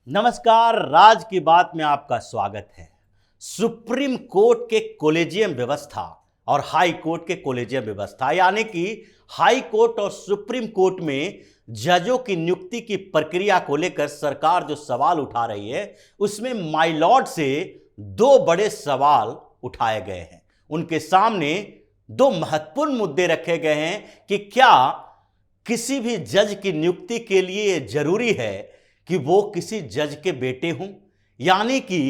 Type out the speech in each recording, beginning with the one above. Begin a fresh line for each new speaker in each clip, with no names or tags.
नमस्कार, राज की बात में आपका स्वागत है। सुप्रीम कोर्ट के कोलेजियम व्यवस्था और हाई कोर्ट के कोलेजियम व्यवस्था, यानी कि हाई कोर्ट और सुप्रीम कोर्ट में जजों की नियुक्ति की प्रक्रिया को लेकर सरकार जो सवाल उठा रही है, उसमें माय लॉर्ड से दो बड़े सवाल उठाए गए हैं। उनके सामने दो महत्वपूर्ण मुद्दे रखे गए हैं कि क्या किसी भी जज की नियुक्ति के लिए यह जरूरी है कि वो किसी जज के बेटे हों, यानी कि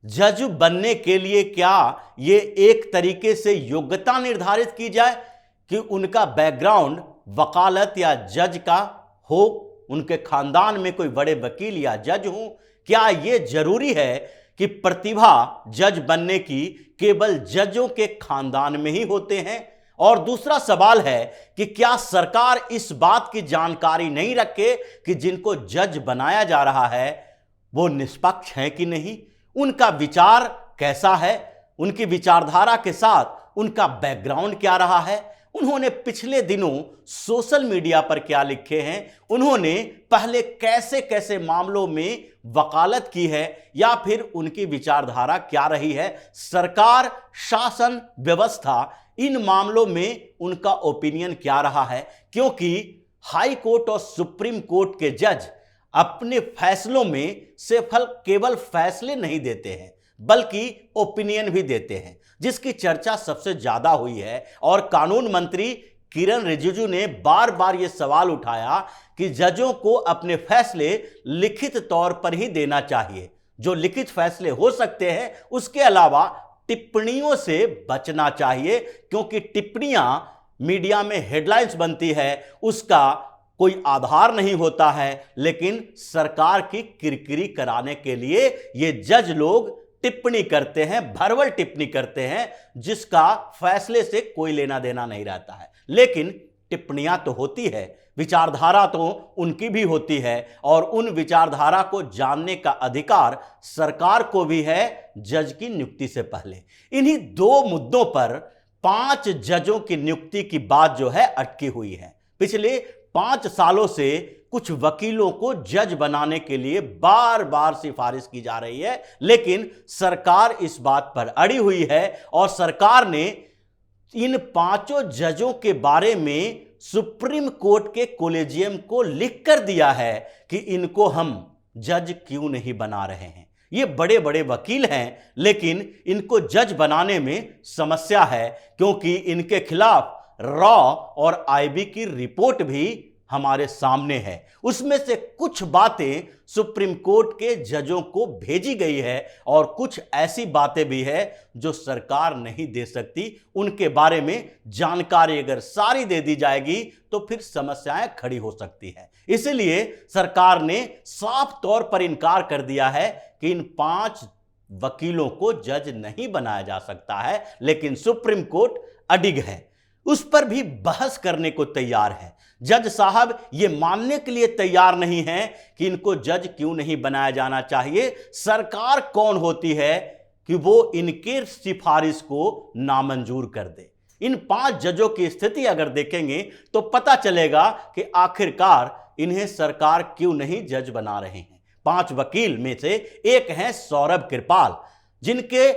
जज बनने के लिए क्या ये एक तरीके से योग्यता निर्धारित की जाए कि उनका बैकग्राउंड वकालत या जज का हो, उनके खानदान में कोई बड़े वकील या जज हो। क्या ये जरूरी है कि प्रतिभा जज बनने की केवल जजों के खानदान में ही होते हैं? और दूसरा सवाल है कि क्या सरकार इस बात की जानकारी नहीं रखे कि जिनको जज बनाया जा रहा है वो निष्पक्ष हैं कि नहीं, उनका विचार कैसा है, उनकी विचारधारा के साथ उनका बैकग्राउंड क्या रहा है, उन्होंने पिछले दिनों सोशल मीडिया पर क्या लिखे हैं, उन्होंने पहले कैसे कैसे मामलों में वकालत की है, या फिर उनकी विचारधारा क्या रही है, सरकार, शासन व्यवस्था, इन मामलों में उनका ओपिनियन क्या रहा है। क्योंकि हाई कोर्ट और सुप्रीम कोर्ट के जज अपने फैसलों में सिर्फ केवल फैसले नहीं देते हैं बल्कि ओपिनियन भी देते हैं, जिसकी चर्चा सबसे ज्यादा हुई है। और कानून मंत्री किरण रिजिजू ने बार बार यह सवाल उठाया कि जजों को अपने फैसले लिखित तौर पर ही देना चाहिए। जो लिखित फैसले हो सकते हैं उसके अलावा टिप्पणियों से बचना चाहिए, क्योंकि टिप्पणियां मीडिया में हेडलाइंस बनती है, उसका कोई आधार नहीं होता है, लेकिन सरकार की किरकिरी कराने के लिए ये जज लोग टिप्पणी करते हैं, भरवल टिप्पणी करते हैं, जिसका फैसले से कोई लेना देना नहीं रहता है। लेकिन टिप्पणियां तो होती है, विचारधारा तो उनकी भी होती है, और उन विचारधारा को जानने का अधिकार सरकार को भी है जज की नियुक्ति से पहले। इन्हीं दो मुद्दों पर 5 जजों की नियुक्ति की बात जो है अटकी हुई है। पिछले 5 सालों से कुछ वकीलों को जज बनाने के लिए बार बार सिफारिश की जा रही है, लेकिन सरकार इस बात पर अड़ी हुई है और सरकार ने इन 5 जजों के बारे में सुप्रीम कोर्ट के कोलेजियम को लिख कर दिया है कि इनको हम जज क्यों नहीं बना रहे हैं। ये बड़े बड़े वकील हैं, लेकिन इनको जज बनाने में समस्या है, क्योंकि इनके खिलाफ रॉ और आईबी की रिपोर्ट भी हमारे सामने है। उसमें से कुछ बातें सुप्रीम कोर्ट के जजों को भेजी गई है और कुछ ऐसी बातें भी है जो सरकार नहीं दे सकती। उनके बारे में जानकारी अगर सारी दे दी जाएगी तो फिर समस्याएं खड़ी हो सकती है। इसलिए सरकार ने साफ तौर पर इनकार कर दिया है कि इन 5 वकीलों को जज नहीं बनाया जा सकता है, लेकिन सुप्रीम कोर्ट अडिग है, उस पर भी बहस करने को तैयार है। जज साहब ये मानने के लिए तैयार नहीं है कि इनको जज क्यों नहीं बनाया जाना चाहिए। सरकार कौन होती है कि वो इनके सिफारिश को नामंजूर कर दे। इन 5 जजों की स्थिति अगर देखेंगे तो पता चलेगा कि आखिरकार इन्हें सरकार क्यों नहीं जज बना रहे हैं। 5 वकील में से एक हैं सौरभ कृपाल, जिनके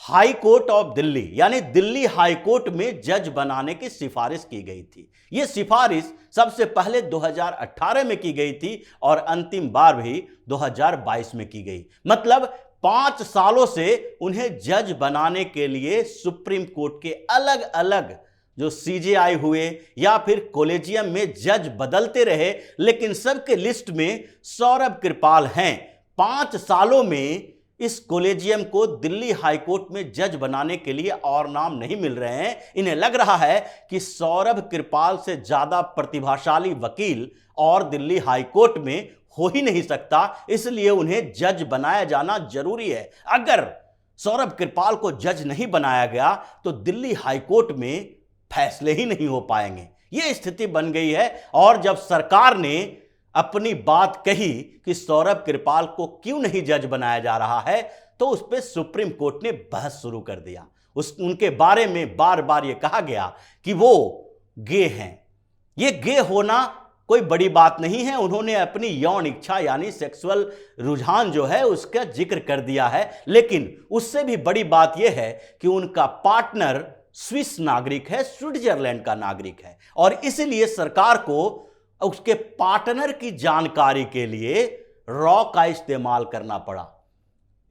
हाई कोर्ट ऑफ दिल्ली यानी दिल्ली हाई कोर्ट में जज बनाने की सिफारिश की गई थी। यह सिफारिश सबसे पहले 2018 में की गई थी और अंतिम बार भी 2022 में की गई। मतलब 5 सालों से उन्हें जज बनाने के लिए सुप्रीम कोर्ट के अलग अलग जो सीजेआई हुए या फिर कोलेजियम में जज बदलते रहे, लेकिन सबके लिस्ट में सौरभ कृपाल हैं। 5 सालों में इस कोलेजियम को दिल्ली हाईकोर्ट में जज बनाने के लिए और नाम नहीं मिल रहे हैं। इन्हें लग रहा है कि सौरभ कृपाल से ज्यादा प्रतिभाशाली वकील और दिल्ली हाईकोर्ट में हो ही नहीं सकता, इसलिए उन्हें जज बनाया जाना जरूरी है। अगर सौरभ कृपाल को जज नहीं बनाया गया तो दिल्ली हाईकोर्ट में फैसले ही नहीं हो पाएंगे। यह स्थिति बन गई है। और जब सरकार ने अपनी बात कही कि सौरभ कृपाल को क्यों नहीं जज बनाया जा रहा है, तो उस पर सुप्रीम कोर्ट ने बहस शुरू कर दिया। उनके बारे में बार बार यह कहा गया कि वो गे हैं। यह गे होना कोई बड़ी बात नहीं है। उन्होंने अपनी यौन इच्छा यानी सेक्सुअल रुझान जो है उसका जिक्र कर दिया है, लेकिन उससे भी बड़ी बात यह है कि उनका पार्टनर स्विस नागरिक है, स्विट्जरलैंड का नागरिक है, और इसलिए सरकार को उसके पार्टनर की जानकारी के लिए रॉ का इस्तेमाल करना पड़ा।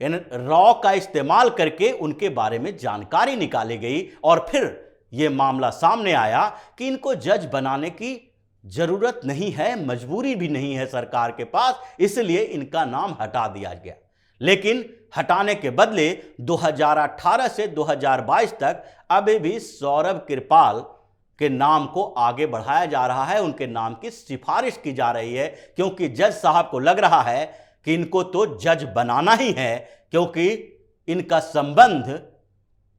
रॉ का इस्तेमाल करके उनके बारे में जानकारी निकाली गई और फिर यह मामला सामने आया कि इनको जज बनाने की जरूरत नहीं है, मजबूरी भी नहीं है सरकार के पास, इसलिए इनका नाम हटा दिया गया। लेकिन हटाने के बदले 2018 से 2022 तक अभी भी सौरभ कृपाल के नाम को आगे बढ़ाया जा रहा है, उनके नाम की सिफारिश की जा रही है, क्योंकि जज साहब को लग रहा है कि इनको तो जज बनाना ही है, क्योंकि इनका संबंध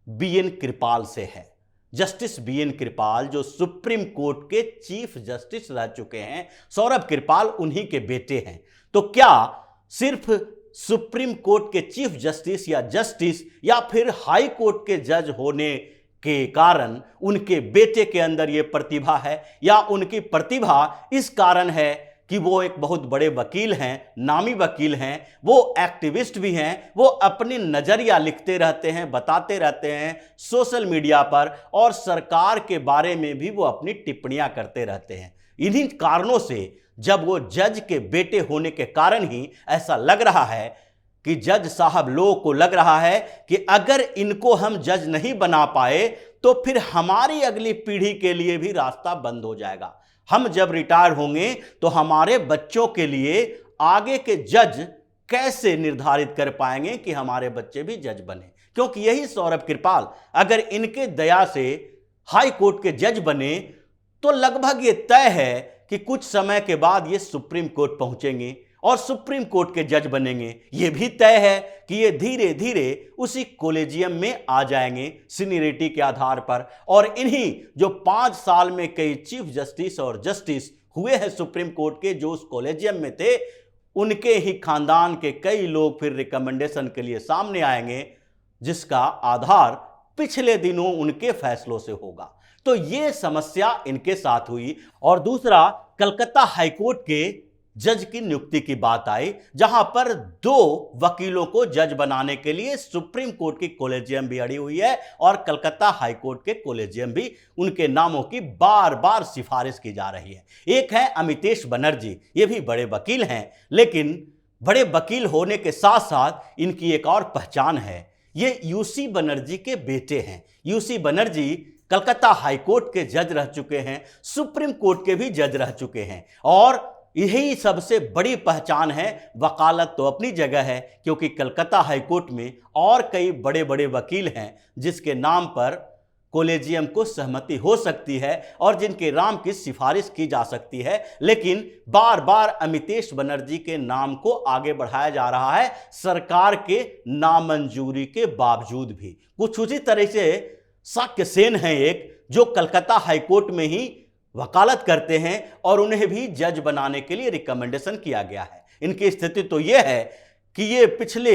बीएन कृपाल से है। जस्टिस बीएन कृपाल जो सुप्रीम कोर्ट के चीफ जस्टिस रह चुके हैं, सौरभ कृपाल उन्हीं के बेटे हैं। तो क्या सिर्फ सुप्रीम कोर्ट के चीफ जस्टिस या फिर हाई कोर्ट के जज होने के कारण उनके बेटे के अंदर यह प्रतिभा है, या उनकी प्रतिभा इस कारण है कि वो एक बहुत बड़े वकील हैं, नामी वकील हैं, वो एक्टिविस्ट भी हैं, वो अपनी नज़रिया लिखते रहते हैं, बताते रहते हैं सोशल मीडिया पर, और सरकार के बारे में भी वो अपनी टिप्पणियां करते रहते हैं। इन्हीं कारणों से जब वो जज के बेटे होने के कारण ही ऐसा लग रहा है कि जज साहब लोगों को लग रहा है कि अगर इनको हम जज नहीं बना पाए तो फिर हमारी अगली पीढ़ी के लिए भी रास्ता बंद हो जाएगा। हम जब रिटायर होंगे तो हमारे बच्चों के लिए आगे के जज कैसे निर्धारित कर पाएंगे कि हमारे बच्चे भी जज बने, क्योंकि यही सौरभ कृपाल अगर इनके दया से हाई कोर्ट के जज बने तो लगभग ये तय है कि कुछ समय के बाद ये सुप्रीम कोर्ट पहुंचेंगे और सुप्रीम कोर्ट के जज बनेंगे। यह भी तय है कि ये धीरे धीरे उसी कॉलेजियम में आ जाएंगे सीनियरिटी के आधार पर, और इन्हीं जो 5 साल में कई चीफ जस्टिस और जस्टिस हुए हैं सुप्रीम कोर्ट के जो उस कॉलेजियम में थे, उनके ही खानदान के कई लोग फिर रिकमेंडेशन के लिए सामने आएंगे, जिसका आधार पिछले दिनों उनके फैसलों से होगा। तो ये समस्या इनके साथ हुई। और दूसरा, कलकत्ता हाईकोर्ट के जज की नियुक्ति की बात आई, जहां पर 2 वकीलों को जज बनाने के लिए सुप्रीम कोर्ट की कॉलेजियम भी अड़ी हुई है और कलकत्ता हाईकोर्ट के कॉलेजियम भी उनके नामों की बार बार सिफारिश की जा रही है। एक है अमितेश बनर्जी, ये भी बड़े वकील हैं, लेकिन बड़े वकील होने के साथ साथ इनकी एक और पहचान है, ये यूसी बनर्जी के बेटे हैं। यूसी बनर्जी कलकत्ता हाईकोर्ट के जज रह चुके हैं, सुप्रीम कोर्ट के भी जज रह चुके हैं, और यही सबसे बड़ी पहचान है। वकालत तो अपनी जगह है, क्योंकि कलकत्ता हाईकोर्ट में और कई बड़े बड़े वकील हैं जिसके नाम पर कॉलेजियम को सहमति हो सकती है और जिनके नाम की सिफारिश की जा सकती है, लेकिन बार बार अमितेश बनर्जी के नाम को आगे बढ़ाया जा रहा है सरकार के नामंजूरी के बावजूद भी। कुछ उसी तरह से साक्य सेन है एक, जो कलकत्ता हाईकोर्ट में ही वकालत करते हैं और उन्हें भी जज बनाने के लिए रिकमेंडेशन किया गया है। इनकी स्थिति तो यह है कि ये पिछले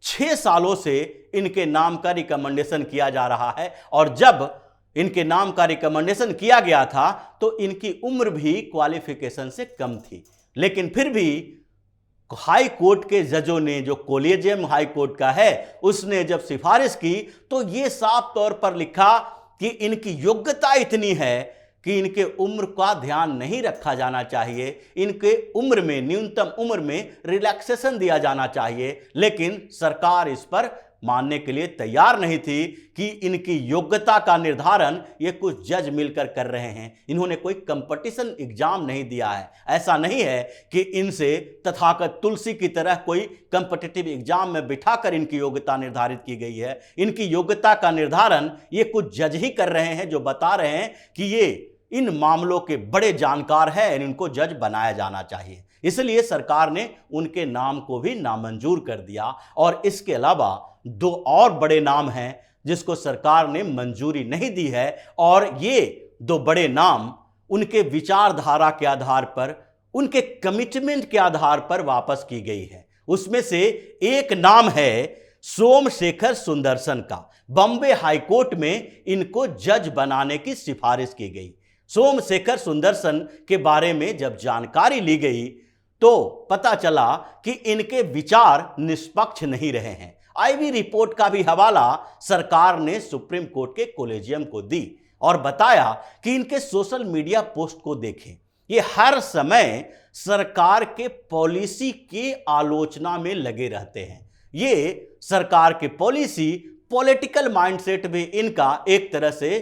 6 सालों से इनके नाम का रिकमेंडेशन किया जा रहा है, और जब इनके नाम का रिकमेंडेशन किया गया था तो इनकी उम्र भी क्वालिफिकेशन से कम थी, लेकिन फिर भी हाई कोर्ट के जजों ने, जो कॉलेजियम हाई कोर्ट का है, उसने जब सिफारिश की तो यह साफ तौर पर लिखा कि इनकी योग्यता इतनी है कि इनके उम्र का ध्यान नहीं रखा जाना चाहिए, इनके उम्र में, न्यूनतम उम्र में रिलैक्सेशन दिया जाना चाहिए। लेकिन सरकार इस पर मानने के लिए तैयार नहीं थी कि इनकी योग्यता का निर्धारण ये कुछ जज मिलकर कर रहे हैं। इन्होंने कोई कंपटीशन एग्जाम नहीं दिया है। ऐसा नहीं है कि इनसे तथाकथ तुलसी की तरह कोई कंपटीटिव एग्जाम में बिठाकर इनकी योग्यता निर्धारित की गई है। इनकी योग्यता का निर्धारण ये कुछ जज ही कर रहे हैं, जो बता रहे हैं कि ये इन मामलों के बड़े जानकार हैं, इनको जज बनाया जाना चाहिए। इसलिए सरकार ने उनके नाम को भी नामंजूर कर दिया। और इसके अलावा 2 और बड़े नाम हैं जिसको सरकार ने मंजूरी नहीं दी है, और ये 2 बड़े नाम उनके विचारधारा के आधार पर, उनके कमिटमेंट के आधार पर वापस की गई है। उसमें से एक नाम है सोमशेखर सुंदरसन का। बॉम्बे हाईकोर्ट में इनको जज बनाने की सिफारिश की गई। सोमशेखर सुंदरसन के बारे में जब जानकारी ली गई तो पता चला कि इनके विचार निष्पक्ष नहीं रहे हैं। आईबी रिपोर्ट का भी हवाला सरकार ने सुप्रीम कोर्ट के कॉलेजियम को दी और बताया कि इनके सोशल मीडिया पोस्ट को देखें। ये हर समय सरकार के पॉलिसी की आलोचना में लगे रहते हैं। ये सरकार की पॉलिसी, पॉलिटिकल माइंडसेट भी इनका एक तरह से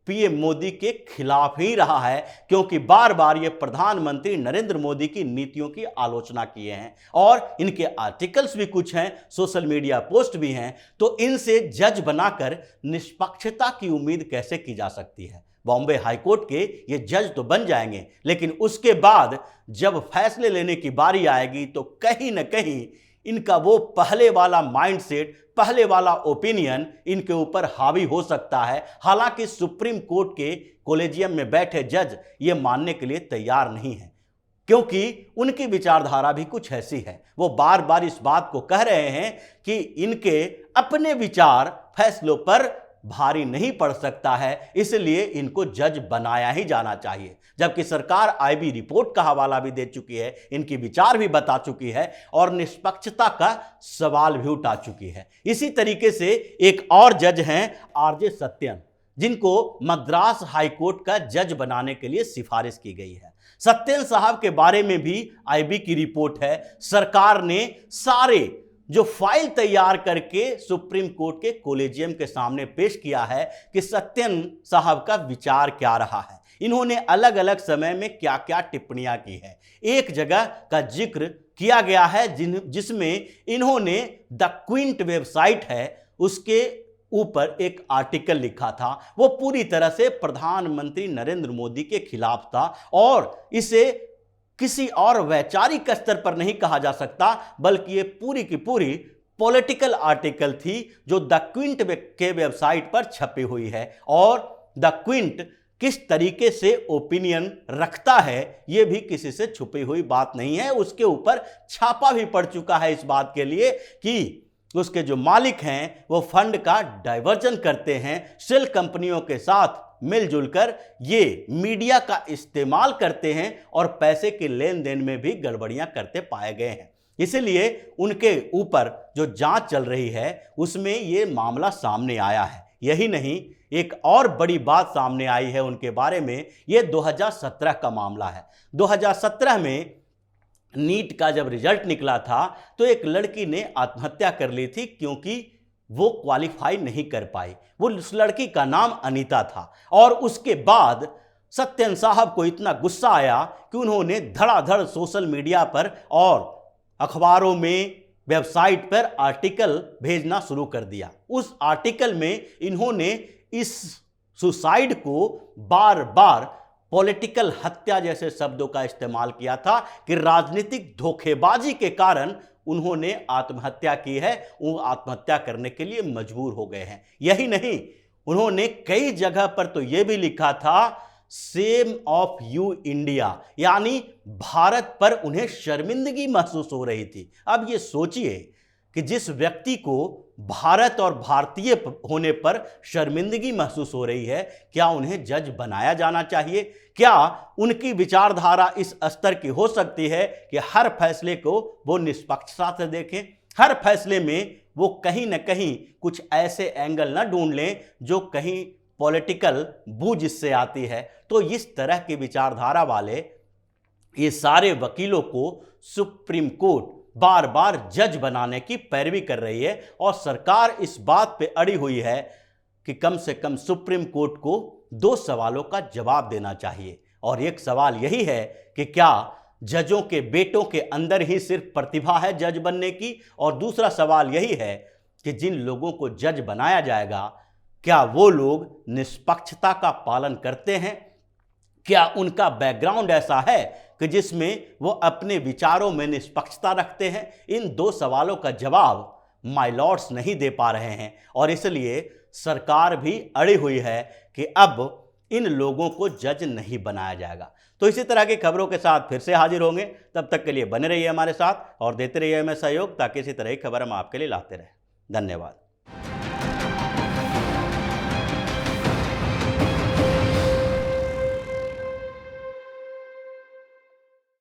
पीएम मोदी के खिलाफ ही रहा है, क्योंकि बार बार ये प्रधानमंत्री नरेंद्र मोदी की नीतियों की आलोचना किए हैं और इनके आर्टिकल्स भी कुछ हैं, सोशल मीडिया पोस्ट भी हैं। तो इनसे जज बनाकर निष्पक्षता की उम्मीद कैसे की जा सकती है? बॉम्बे हाईकोर्ट के ये जज तो बन जाएंगे, लेकिन उसके बाद जब फैसले लेने की बारी आएगी तो कहीं ना कहीं इनका वो पहले वाला माइंडसेट, पहले वाला ओपिनियन इनके ऊपर हावी हो सकता है। हालांकि सुप्रीम कोर्ट के कॉलेजियम में बैठे जज ये मानने के लिए तैयार नहीं है, क्योंकि उनकी विचारधारा भी कुछ ऐसी है। वो बार बार इस बात को कह रहे हैं कि इनके अपने विचार फैसलों पर भारी नहीं पड़ सकता है, इसलिए इनको जज बनाया ही जाना चाहिए। जबकि सरकार आईबी रिपोर्ट का हवाला भी दे चुकी है, इनकी विचार भी बता चुकी है और निष्पक्षता का सवाल भी उठा चुकी है। इसी तरीके से एक और जज हैं आरजे सत्यन, जिनको मद्रास हाईकोर्ट का जज बनाने के लिए सिफारिश की गई है। सत्यन साहब के बारे में भी आईबी की रिपोर्ट है। सरकार ने सारे जो फाइल तैयार करके सुप्रीम कोर्ट के कॉलेजियम के सामने पेश किया है कि सत्यन साहब का विचार क्या रहा है, इन्होंने अलग अलग समय में क्या क्या टिप्पणियां की है। एक जगह का जिक्र किया गया है जिसमें इन्होंने द क्विंट वेबसाइट है उसके ऊपर एक आर्टिकल लिखा था। वो पूरी तरह से प्रधानमंत्री नरेंद्र मोदी के खिलाफ था और इसे किसी और वैचारिक स्तर पर नहीं कहा जा सकता, बल्कि ये पूरी की पूरी पॉलिटिकल आर्टिकल थी जो द क्विंट के वेबसाइट पर छपी हुई है। और द क्विंट किस तरीके से ओपिनियन रखता है ये भी किसी से छुपी हुई बात नहीं है। उसके ऊपर छापा भी पड़ चुका है इस बात के लिए कि उसके जो मालिक हैं वो फंड का डाइवर्जन करते हैं, शेल कंपनियों के साथ मिलजुल कर ये मीडिया का इस्तेमाल करते हैं और पैसे के लेन देन में भी गड़बड़ियां करते पाए गए हैं। इसलिए उनके ऊपर जो जांच चल रही है उसमें ये मामला सामने आया है। यही नहीं, एक और बड़ी बात सामने आई है उनके बारे में। ये 2017 का मामला है। 2017 में नीट का जब रिजल्ट निकला था तो एक लड़की ने आत्महत्या कर ली थी, क्योंकि वो क्वालिफाई नहीं कर पाई। वो उस लड़की का नाम अनीता था और उसके बाद सत्यन साहब को इतना गुस्सा आया कि उन्होंने धड़ाधड़ सोशल मीडिया पर और अखबारों में, वेबसाइट पर आर्टिकल भेजना शुरू कर दिया। उस आर्टिकल में इन्होंने इस सुसाइड को बार बार पॉलिटिकल हत्या जैसे शब्दों का इस्तेमाल किया था कि राजनीतिक धोखेबाजी के कारण उन्होंने आत्महत्या की है, वो आत्महत्या करने के लिए मजबूर हो गए हैं। यही नहीं, उन्होंने कई जगह पर तो यह भी लिखा था सेम ऑफ यू इंडिया, यानी भारत पर उन्हें शर्मिंदगी महसूस हो रही थी। अब ये सोचिए कि जिस व्यक्ति को भारत और भारतीय होने पर शर्मिंदगी महसूस हो रही है, क्या उन्हें जज बनाया जाना चाहिए? क्या उनकी विचारधारा इस स्तर की हो सकती है कि हर फैसले को वो निष्पक्षता से देखें, हर फैसले में वो कहीं ना कहीं कुछ ऐसे एंगल ना ढूंढ लें जो कहीं पॉलिटिकल बूझ इससे आती है? तो इस तरह की विचारधारा वाले ये सारे वकीलों को सुप्रीम कोर्ट बार बार जज बनाने की पैरवी कर रही है और सरकार इस बात पे अड़ी हुई है कि कम से कम सुप्रीम कोर्ट को 2 सवालों का जवाब देना चाहिए। और एक सवाल यही है कि क्या जजों के बेटों के अंदर ही सिर्फ प्रतिभा है जज बनने की, और दूसरा सवाल यही है कि जिन लोगों को जज बनाया जाएगा क्या वो लोग निष्पक्षता का पालन करते हैं? क्या उनका बैकग्राउंड ऐसा है कि जिसमें वो अपने विचारों में निष्पक्षता रखते हैं? इन 2 सवालों का जवाब माय लॉर्ड्स नहीं दे पा रहे हैं और इसलिए सरकार भी अड़ी हुई है कि अब इन लोगों को जज नहीं बनाया जाएगा। तो इसी तरह की खबरों के साथ फिर से हाजिर होंगे। तब तक के लिए बने रहिए हमारे साथ और देते रहिए हमें सहयोग, ताकि इसी तरह की खबर हम आपके लिए लाते रहें। धन्यवाद।